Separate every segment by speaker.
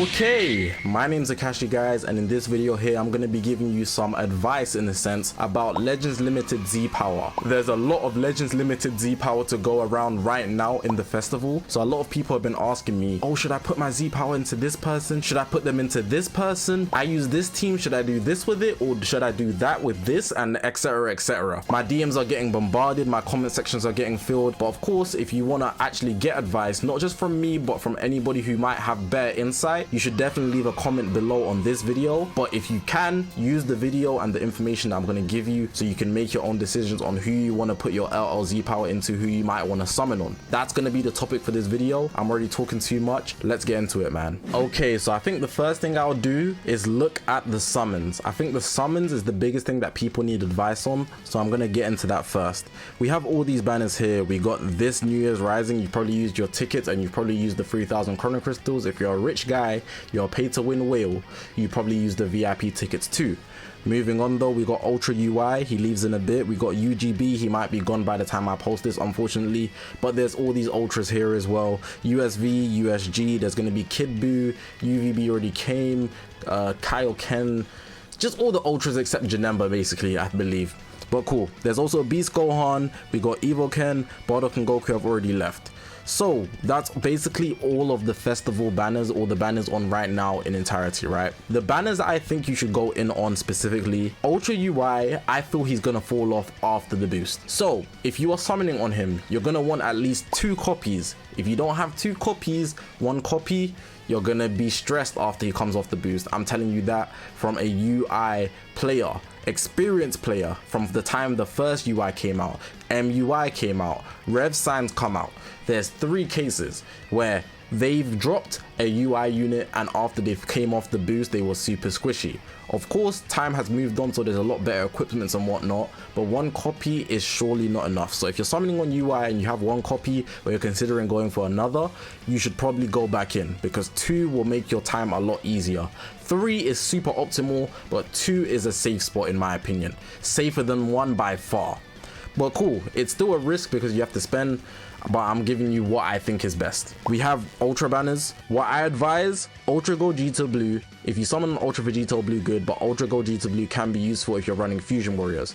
Speaker 1: Okay, my name's Zakashi guys, and in this video here I'm going to be giving you some advice in a sense about Legends Limited Z Power. There's a lot of Legends Limited Z Power to go around right now in the festival, so a lot of people have been asking me, oh, should I put my Z Power into this person? Should I put them into this person? I use this team, should I do this with it, or should I do that with this, and etc etc. My DMs are getting bombarded, my comment sections are getting filled, but of course if you want to actually get advice, not just from me but from anybody who might have better insight, you should definitely leave a comment below on this video. But if you can, use the video and the information that I'm going to give you so you can make your own decisions on who you want to put your LLZ power into, who you might want to summon on. That's going to be the topic for this video. I'm already talking too much. Let's get into it, man. Okay, so I think the first thing I'll do is look at the summons. I think the summons is the biggest thing that people need advice on, so I'm going to get into that first. We have all these banners here. We got this New Year's Rising. You probably used your tickets and you probably used the 3000 chrono crystals. If you're a rich guy, you're a pay to win whale, you probably use the VIP tickets too. Moving on though, we got Ultra UI, he leaves in a bit. We got UGB, he might be gone by the time I post this unfortunately, but there's all these ultras here as well. USV, USG, there's going to be Kid Buu, UVB already came, Kyle Ken, just all the ultras except Janemba basically, I believe. But cool, there's also Beast Gohan, we got Evo Ken, Bardock and Goku have already left. So that's basically all of the festival banners, or the banners on right now in entirety, right? The banners I think you should go in on specifically, Ultra UI, I feel he's gonna fall off after the boost. So if you are summoning on him, you're gonna want at least 2 copies. If you don't have 2 copies, 1 copy, you're gonna be stressed after he comes off the boost. I'm telling you that from a UI player, experienced player, from the time the first UI came out, MUI came out, Rev Signs come out. There's 3 cases where they've dropped a UI unit and after they came off the boost they were super squishy. Of course time has moved on, so there's a lot better equipment and whatnot, but 1 copy is surely not enough. So if you're summoning on UI and you have 1 copy or you're considering going for another, you should probably go back in, because 2 will make your time a lot easier. 3 is super optimal, but 2 is a safe spot in my opinion, safer than 1 by far. But cool, it's still a risk because you have to spend, but I'm giving you what I think is best. We have Ultra banners. What I advise, Ultra Gogeta Blue. If you summon Ultra Vegeta Blue, good, but Ultra Gogeta Blue can be useful if you're running Fusion Warriors.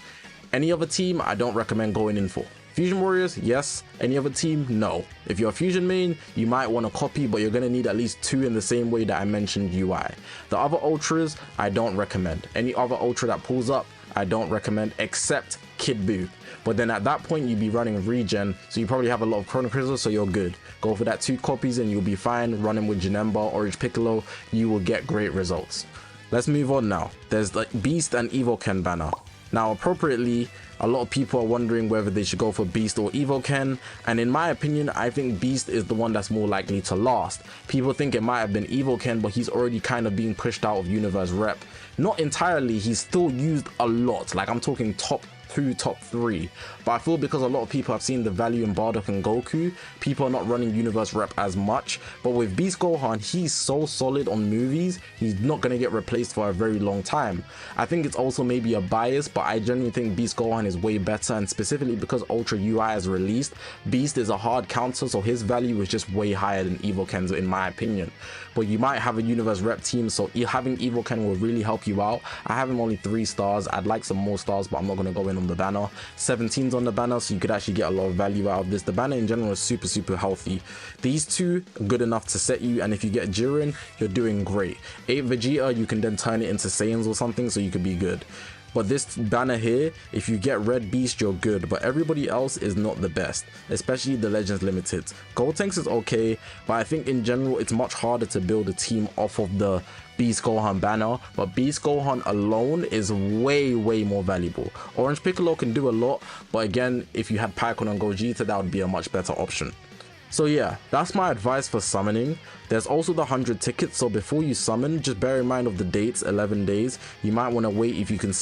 Speaker 1: Any other team, I don't recommend going in for. Fusion Warriors, yes. Any other team, no. If you're a Fusion main, you might want to copy, but you're going to need at least 2 in the same way that I mentioned UI. The other Ultras, I don't recommend. Any other Ultra that pulls up, I don't recommend, except Kid Buu. But then at that point you'd be running regen, so you probably have a lot of chrono crystals, so you're good. Go for that 2 copies and you'll be fine. Running with Janemba, Orange Piccolo, you will get great results. Let's move on now. There's like Beast and Evo Ken banner. Now appropriately, a lot of people are wondering whether they should go for Beast or Evo Ken, and in my opinion I think Beast is the one that's more likely to last. People think it might have been Evo Ken, but he's already kind of being pushed out of Universe Rep. Not entirely, he's still used a lot, like I'm talking top 2, top 3, but I feel because a lot of people have seen the value in Bardock and Goku, people are not running Universe Rep as much. But with Beast Gohan, he's so solid on movies, he's not going to get replaced for a very long time. I think it's also maybe a bias, but I genuinely think Beast Gohan is way better, and specifically because Ultra UI is released, Beast is a hard counter, so his value is just way higher than Evo Ken's in my opinion. But you might have a Universe Rep team, so having Evo Ken will really help you out. I have him only 3 stars, I'd like some more stars, but I'm not going to go in on the banner. 17's on the banner, so you could actually get a lot of value out of this. The banner in general is super healthy. These 2 are good enough to set you, and if you get Jiren, you're doing great. 8 Vegeta, you can then turn it into Saiyans or something, so you could be good. But this banner here, if you get Red Beast, you're good, but everybody else is not the best, especially the Legends Limited. Gotenks is okay, but I think in general it's much harder to build a team off of the Beast Gohan banner, but Beast Gohan alone is way more valuable. Orange Piccolo can do a lot, but again, if you had Pycon and Gogeta, that would be a much better option. So yeah, that's my advice for summoning. There's also the 100 tickets, so before you summon, just bear in mind of the dates, 11 days. You might want to wait if you can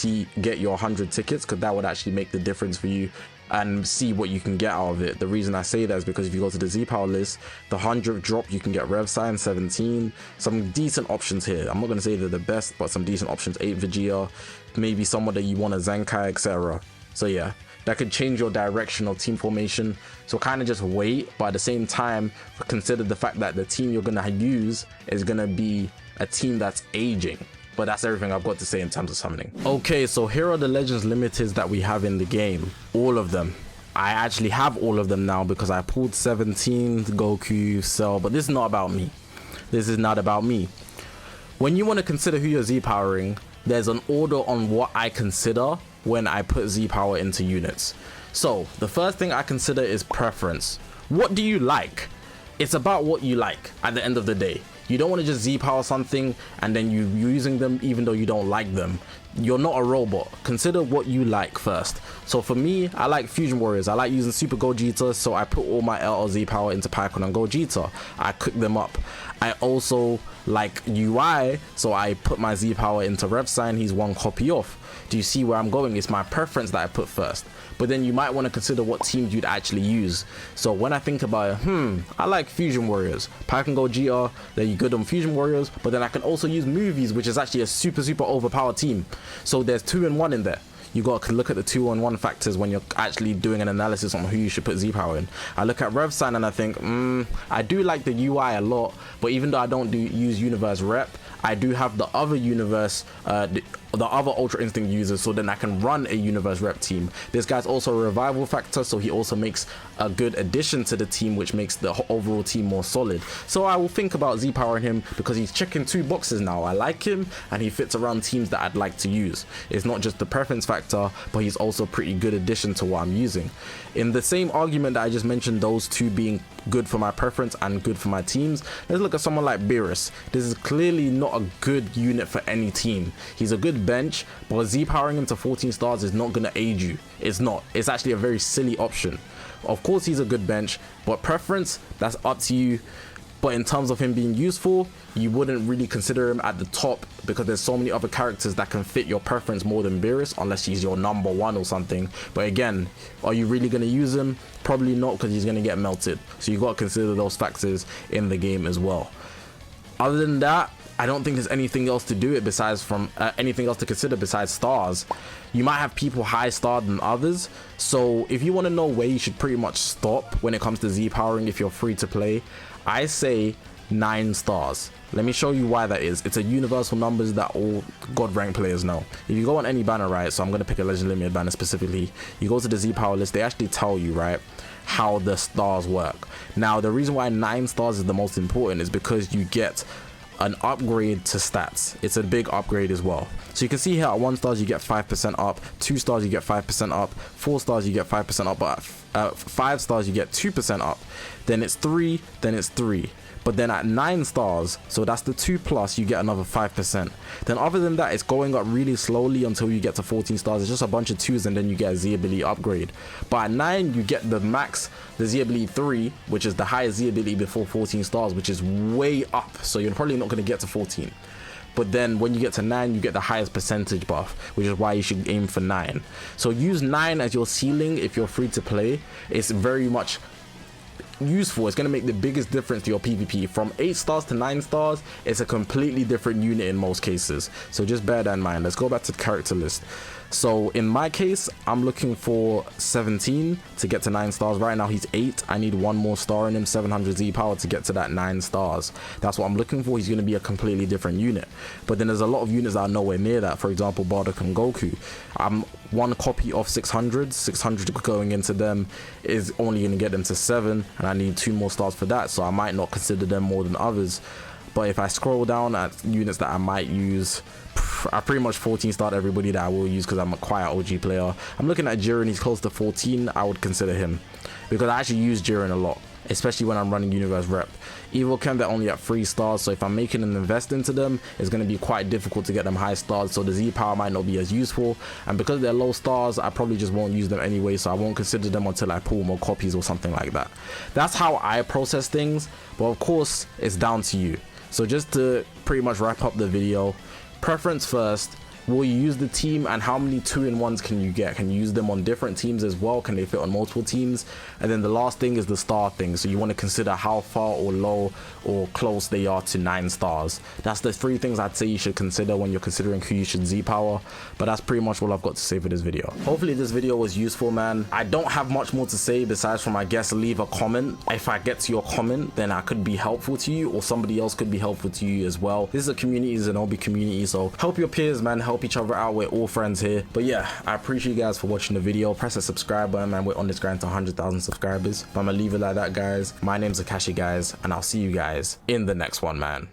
Speaker 1: get your 100 tickets, because that would actually make the difference for you and see what you can get out of it. The reason I say that is because if you go to the Z Power list, the 100th drop, you can get Rev Sign, 17, some decent options here. I'm not going to say they're the best, but some decent options, 8 Vegeta, maybe someone that you want a Zenkai, etc. So yeah, that could change your direction of team formation. So kind of just wait, but at the same time, consider the fact that the team you're going to use is going to be a team that's aging. But that's everything I've got to say in terms of summoning. Okay, so here are the Legends Limiteds that we have in the game. All of them. I actually have all of them now because I pulled 17, Goku, Cell, but this is not about me. This is not about me. When you want to consider who you're Z-powering, there's an order on what I consider when I put Z-power into units. So the first thing I consider is preference. What do you like? It's about what you like at the end of the day. You don't want to just Z-power something and then you're using them even though you don't like them. You're not a robot. Consider what you like first. So for me, I like Fusion Warriors. I like using Super Gogeta, so I put all my LLZ power into Pycon and Gogeta. I cook them up. I also like UI, so I put my Z power into Revsign. He's one copy off. Do you see where I'm going? It's my preference that I put first. But then you might want to consider what teams you'd actually use. So when I think about it, I like Fusion Warriors. Pycon Gogeta, they're good on Fusion Warriors, but then I can also use Movies, which is actually a super overpowered team. So there's 2 in 1 in there. You got to look at the 2 in 1 factors when you're actually doing an analysis on who you should put Z-power in. I look at Revsign and I think, I do like the UI a lot, but even though I don't use Universe Rep, I do have the other Universe, the other Ultra Instinct users, so then I can run a Universe Rep team. This guy's also a revival factor, so he also makes a good addition to the team, which makes the overall team more solid. So I will think about Z-powering him because he's checking 2 boxes now. I like him and he fits around teams that I'd like to use. It's not just the preference factor, but he's also a pretty good addition to what I'm using. In the same argument that I just mentioned, those 2 being good for my preference and good for my teams, let's look at someone like Beerus. This is clearly not a good unit for any team. He's a good bench, but Z-powering him to 14 stars is not going to aid you. It's not. It's actually a very silly option. Of course he's a good bench, but preference, that's up to you. But in terms of him being useful, you wouldn't really consider him at the top because there's so many other characters that can fit your preference more than Beerus, unless he's your number 1 or something. But again, are you really going to use him? Probably not, because he's going to get melted. So you got to consider those factors in the game as well. Other than that, I don't think there's anything else to do it besides anything else to consider besides stars. You might have people high starred than others, so if you want to know where you should pretty much stop when it comes to Z-powering if you're free to play, I say 9 stars. Let me show you why that is. It's a universal numbers that all God rank players know. If you go on any banner, right, so I'm going to pick a Legend Limited banner specifically, you go to the Z-power list, they actually tell you, right, how the stars work. Now the reason why 9 stars is the most important is because you get an upgrade to stats. It's a big upgrade as well. So you can see here at 1 stars you get 5% up, 2 stars you get 5% up, 4 stars you get 5% up, but at 5 stars you get 2% up, then it's 3, then it's 3. But then at 9 stars, so that's the 2 plus, you get another 5%. Then other than that, it's going up really slowly until you get to 14 stars. It's just a bunch of 2s and then you get a Z ability upgrade. But at 9, you get the max, the Z ability 3, which is the highest Z ability before 14 stars, which is way up. So you're probably not going to get to 14. But then when you get to 9, you get the highest percentage buff, which is why you should aim for 9. So use 9 as your ceiling if you're free to play. It's very much useful. It's going to make the biggest difference to your PvP. From 8 stars to 9 stars, it's a completely different unit in most cases. So just bear that in mind. Let's go back to the character list. So in my case, I'm looking for 17 to get to 9 stars. Right now he's 8. I need 1 more star in him, 700 Z power to get to that 9 stars. That's what I'm looking for. He's going to be a completely different unit. But then there's a lot of units that are nowhere near that. For example, Bardock and Goku. I'm 1 copy of 600. 600 going into them is only going to get them to 7. And I need 2 more stars for that. So I might not consider them more than others. But if I scroll down at units that I might use, I pretty much 14 starred everybody that I will use because I'm a quiet OG player. I'm looking at Jiren, he's close to 14. I would consider him because I actually use Jiren a lot, especially when I'm running Universe Rep. Evil Chem, they're only at 3 stars, so if I'm making an invest into them, it's going to be quite difficult to get them high stars, so the Z power might not be as useful. And because they're low stars, I probably just won't use them anyway, so I won't consider them until I pull more copies or something like that. That's how I process things, but of course, it's down to you. So just to pretty much wrap up the video, preference first, will you use the team, and how many 2-in-1s can you get? Can you use them on different teams as well? Can they fit on multiple teams? And then the last thing is the star thing. So you want to consider how far or low or close they are to 9 stars. That's the 3 things I'd say you should consider when you're considering who you should Z-power. But that's pretty much all I've got to say for this video. Hopefully this video was useful, man. I don't have much more to say besides from, I guess, leave a comment. If I get to your comment, then I could be helpful to you, or somebody else could be helpful to you as well. This is a community, Zinobi community, so help your peers, man. Help each other out. We're all friends here. But yeah, I appreciate you guys for watching the video. Press the subscribe button, man. We're on this grind to 100,000 subscribers. But I'm gonna leave it like that, guys. My name's Zakashi, guys, and I'll see you guys in the next one, man.